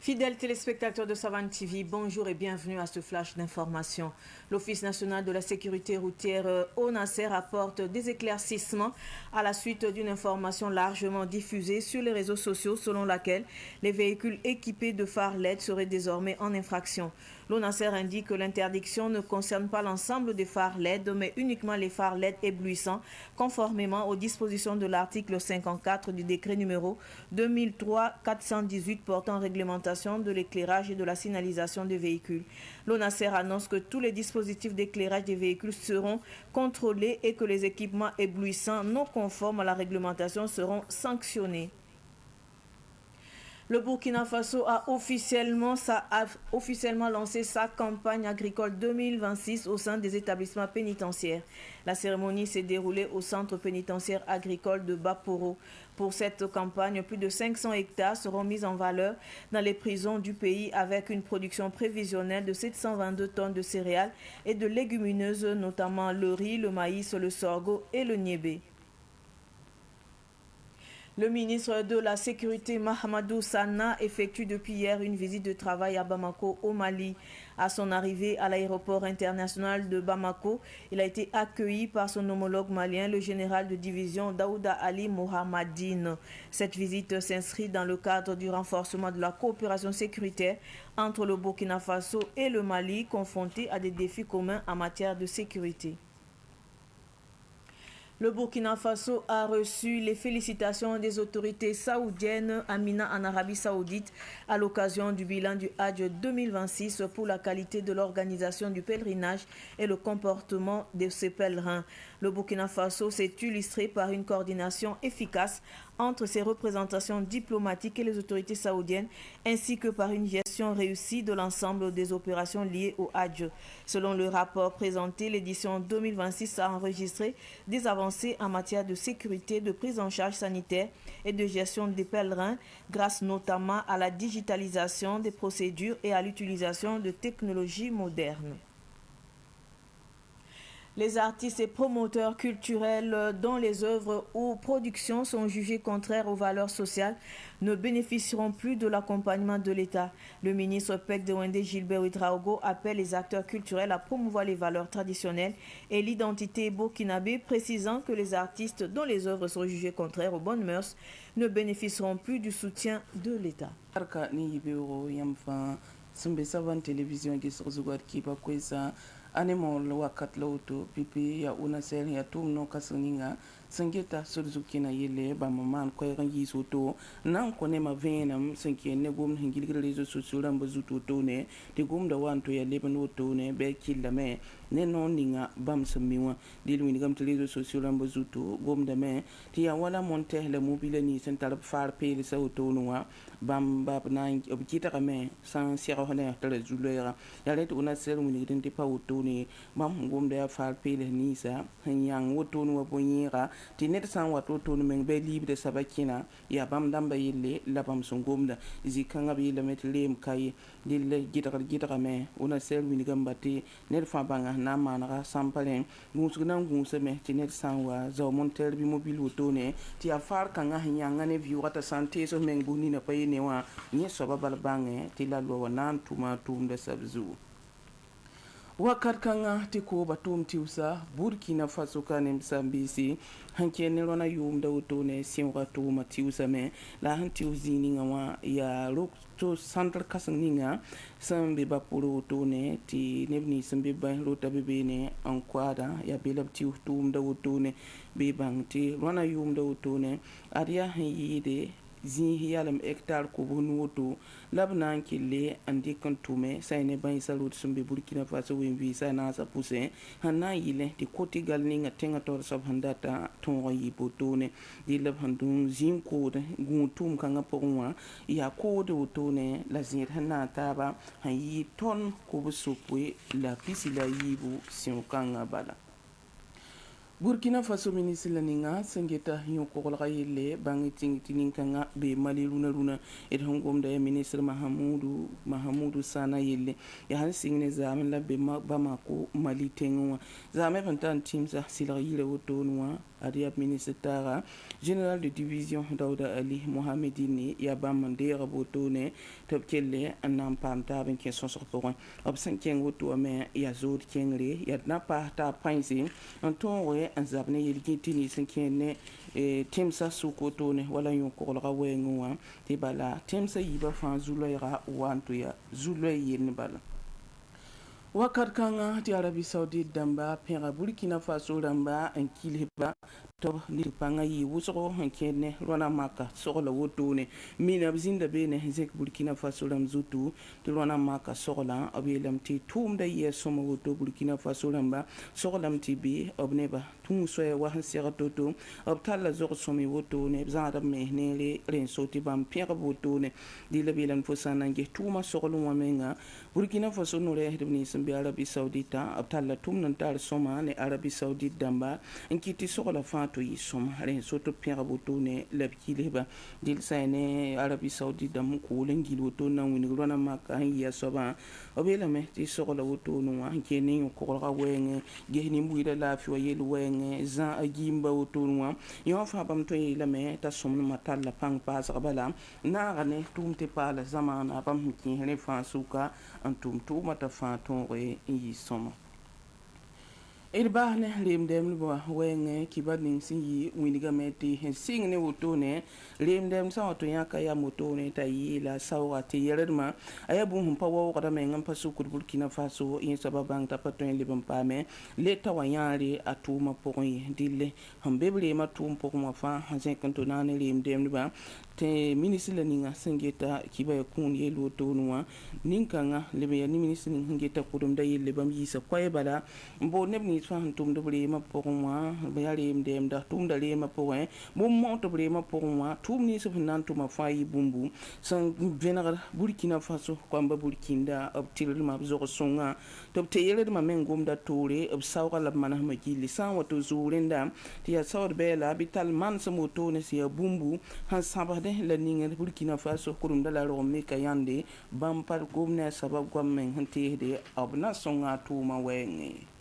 Fidèles téléspectateurs de Savane TV, bonjour et bienvenue à ce flash d'information. L'Office national de la sécurité routière ONASER apporte des éclaircissements à la suite d'une information largement diffusée sur les réseaux sociaux selon laquelle les véhicules équipés de phares LED seraient désormais en infraction. L'ONASER indique que l'interdiction ne concerne pas l'ensemble des phares LED, mais uniquement les phares LED éblouissants, conformément aux dispositions de l'article 54 du décret numéro 2003-418 portant réglementation de l'éclairage et de la signalisation des véhicules. L'ONASER annonce que tous les dispositifs d'éclairage des véhicules seront contrôlés et que les équipements éblouissants non conformes à la réglementation seront sanctionnés. Le Burkina Faso a officiellement lancé sa campagne agricole 2026 au sein des établissements pénitentiaires. La cérémonie s'est déroulée au centre pénitentiaire agricole de Baporo. Pour cette campagne, plus de 500 hectares seront mis en valeur dans les prisons du pays avec une production prévisionnelle de 722 tonnes de céréales et de légumineuses, notamment le riz, le maïs, le sorgho et le niébé. Le ministre de la Sécurité Mahamadou Sana effectue depuis hier une visite de travail à Bamako au Mali. À son arrivée à l'aéroport international de Bamako, il a été accueilli par son homologue malien, le général de division Daouda Ali Mohamadine. Cette visite s'inscrit dans le cadre du renforcement de la coopération sécuritaire entre le Burkina Faso et le Mali, confrontés à des défis communs en matière de sécurité. Le Burkina Faso a reçu les félicitations des autorités saoudiennes à Mina en Arabie Saoudite à l'occasion du bilan du Hajj 2026 pour la qualité de l'organisation du pèlerinage et le comportement de ses pèlerins. Le Burkina Faso s'est illustré par une coordination efficace entre ses représentations diplomatiques et les autorités saoudiennes, ainsi que par une gestion réussie de l'ensemble des opérations liées au Hajj. Selon le rapport présenté, l'édition 2026 a enregistré des avancées en matière de sécurité, de prise en charge sanitaire et de gestion des pèlerins, grâce notamment à la digitalisation des procédures et à l'utilisation de technologies modernes. Les artistes et promoteurs culturels dont les œuvres ou productions sont jugées contraires aux valeurs sociales ne bénéficieront plus de l'accompagnement de l'État. Le ministre Pek Dewende Gilbert Ouedraogo appelle les acteurs culturels à promouvoir les valeurs traditionnelles et l'identité burkinabé, précisant que les artistes dont les œuvres sont jugées contraires aux bonnes mœurs ne bénéficieront plus du soutien de l'État. Animal wakat lauto pipi ya UNASER ya tum no kasaninga sangeta surzukina yele ba maman ko rangi soto nan ko ne ma venam sanke ne gum hingil rezo sosulam bazuto to ne de gum da wanto ya leben woto ne be killa me ne non ninga bam samiwa dilwin gam rezo sosulam bazuto gum da me ti ya wala monte le mobile ni sental far pe sa auto noa bam bab nan obkita me sans sira hone tele zulera ya let UNASER mun identi pa auto ni mam gom da far pele nisa hanyang woto no bonyera ti net san wato to no men be libre sabakina ya bam damba yille la bam son gomda zikanga bi le met lem kay dille gidara me UNASER min gambati net fa banga na manara sampalen musugna nguse me ti net san wa zo monter bi mobile woto ne ti afar kanga hanyanga ne vi wata santé so men buni na payene wa ni so babal bange ti la lo nan tuma tum de sabzu wakat kanga tiko batum tiusa Burkina Faso kanem sambisi hanke ne rona yum da wuto ne simra to matiusa me la hantiu zini ngawa ya to centre kasanninga sambe bapuro to ne ti nebni sambe ba rota bebe ne ankwada ya belab tiu tum da wuto ne be bang ti rona yum da wuto ne ariya yide zin yalam hectare ko bonu woto labnan kille andi kan tume sayne ban salut sumbe Burkina Faso wimbi sana sa pousse hanna yile di koti galni nga tenga tor sab handata ton yi botone di lab handun zin ko de guntum kanga porwa ya ko de wotone la zin hanna taba hayi ton ko busupwe la pisila yibu sin kanga bala Burkina Faso ministre laninga sangeta yoko yele bangi ting kanga be mali luna et hongom da ministre Mahamoudou Sana yele ya han singne zamen la be Bamako mali tengwa zame pantan team za sila yile wotonwa adiab ministre tara général de division Dauda Ali Mohamedini ya bamandera botone top kelle anam pam ta ben ke sosor pour ob san ken woto me ya zod kenre ya na pa ta painsi en ton we an zabne yelgitini san ken temsa sukotone wala yon ko la wenwa te bala temsa yiba fan zuloira wanto ya zuloy yen bala wakat kanga ti Arabie Saoudite damba pera Burkina Faso damba en kileba to li panga yi wusoro en kenne rona maka sola wotone mina bzinda bene zek Burkina Faso dam zutu to rona maka sola abelam ti tumda ye soma woto Burkina Faso damba sola mtibi obneba tum soya wa sera toto obtala zor somi wotone bzada mehnele ren soti bam pera wotone di labelan fosana nge tuma sola wamenga Burkina Faso no re hedni bi Arabie Saoudite abtalla tum nan tar soma ne Arabie Saoudite damba nkiti sola fato yi soma ren soto pera botone labkileba dil sayne Arabie Saoudite dam ko lengi woto nan wini rona maka ya soba obela me ti sola woto no wa keni ko ra wenge gehni mbuida la fi wayel wenge za agimba woto no yo fa bam to yi lame ta somna matalla pang pas bala na gane tum te pala zamana bam ki hele fa suka antum tu mata faton re yi soma Bahne lem dem bo wenge kibadning singi winiga meti sing ne wotone lem dem sa to yaka ya motone tayi la sawa te yerma ayabu hum pawo kada me ngam pasu kur Burkina Faso in sababang tapaton lebam pame le tawanyari atuma pokoi dille hambebre ma tum pokoma fa hansen kanto nane lem dem ba te ministre la ninga singeta kiba kun yelo tonwa ninkanga lebe ya ni ministre ngeta kudum da yelle bam yisa kwaye bala mbo nebni fa tum do brema pokoma be yale dem da tum da lema poin bom monto brema pokoma tum ni so nan tuma fayi bumbu san venaga Burkina Faso kwamba Burkinda optil ma zo songa to te yele ma mengom da tore ob sawra la mana ma gili san wato zurenda ti ya sawr bela bital man sa moto ne sia bumbu han sabade la ninga Burkina Faso kurum da la ro me kayande bam par gomna sabab gommen hante de abna songa tuma wenge